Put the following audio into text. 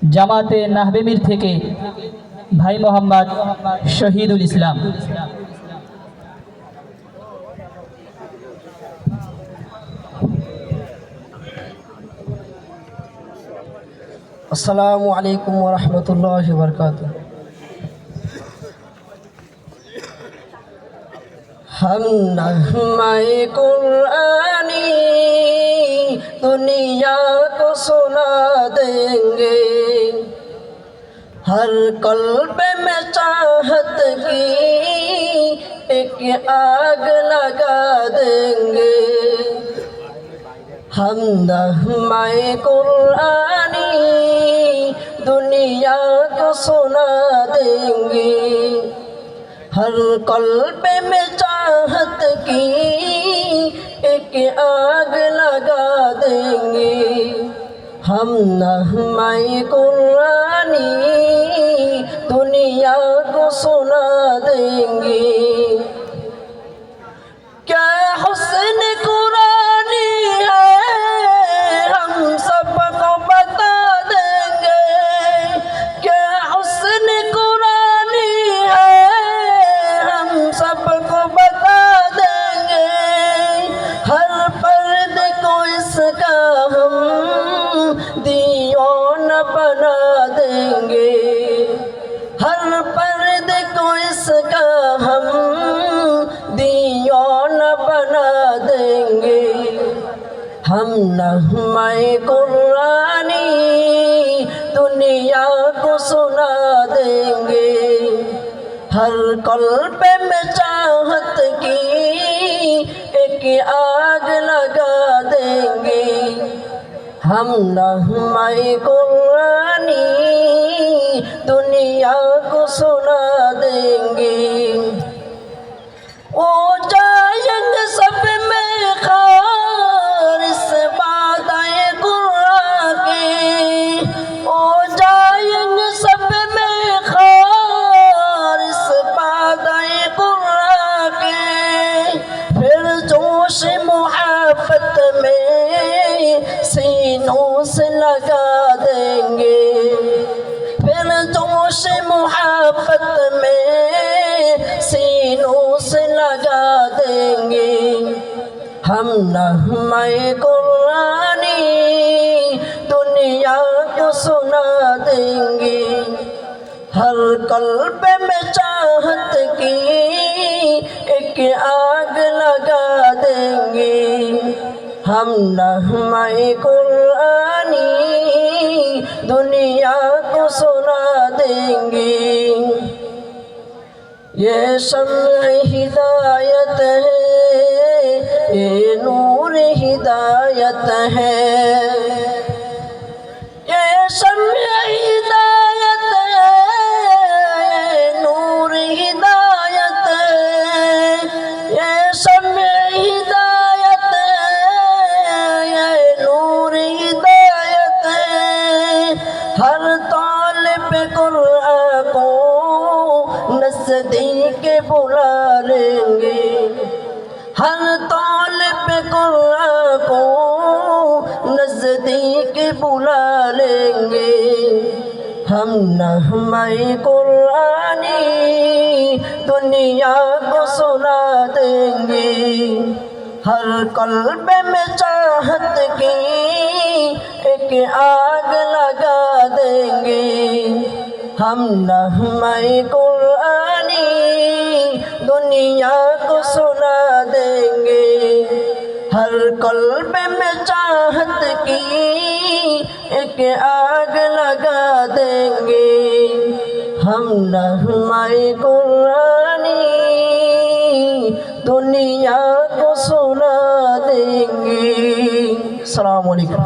জামাতে নাহবেমির থেকে ভাই মোহাম্মদ শহীদুল ইসলাম। আসসালামু আলাইকুম ওয়া রাহমাতুল্লাহি ওয়া বারাকাতুহু। हम नग़्मे कुरानी दुनिया को सुना देंगे, हर क़ल्ब में चाहत की एक आग लगा देंगे। हम नग़्मे कुरानी दुनिया को सुना देंगे, हर क़ल्ब में चाहत की एक आग लगा देंगे। हम नग़्मे कुरानी दुनिया को सुना देंगे। क्या हुस्न कुरानी है हम सबको बता देंगे, क्या हुस्न कुरानी है हम सबको बता देंगे। हर पर्दे को इसका हम दीवाना बना देंगे, हर पर्दे को इसका हम दीवाना बना देंगे। हम नग़्मे कुरानी दुनिया को सुना देंगे, हर क़ल्ब में चाहत की एक आग लगा देंगे। हम नग़्मे कुरानी दुनिया को सुना देंगे। ओ जाएंगे सब में खार इस बादाए कुरान के, ओ जाएंगे सब में खार इस बादाए कुरान के। फिर जोश मुहब्बत में सीनों से लगा देंगे, फिर जोश मुहब्बत में सीनों से लगा देंगे। हम नग़्मे कुरानी दुनिया को सुना देंगे, हर क़ल्ब में चाहत की एक आग लगा देंगे। हम नग़्मे कुरानी दुनिया को सुना देंगे। ये शम्अ हिदायत है, ये नूर हिदायत है, ये शम्अ हिदायत है, ये नूर हिदायत है, ये शम्अ हिदायत है, ये नूर हिदायत है। हर तालिब कुरान को नज़दीक बुला लेंगे, हर तालिब कुरान को नज़दीक बुला लेंगे। हम नग़्मे कुरानी दुनिया को सुना देंगे, हर क़ल्ब में चाहत की एक आग लगा देंगे। हम नग़्मे कुरानी दुनिया को सुना देंगे, हर क़ल्ब में चाहत की एक आग लगा देंगे। हम नग़्मे कुरानी दुनिया को सुना देंगे। अस्सलामु अलैकुम।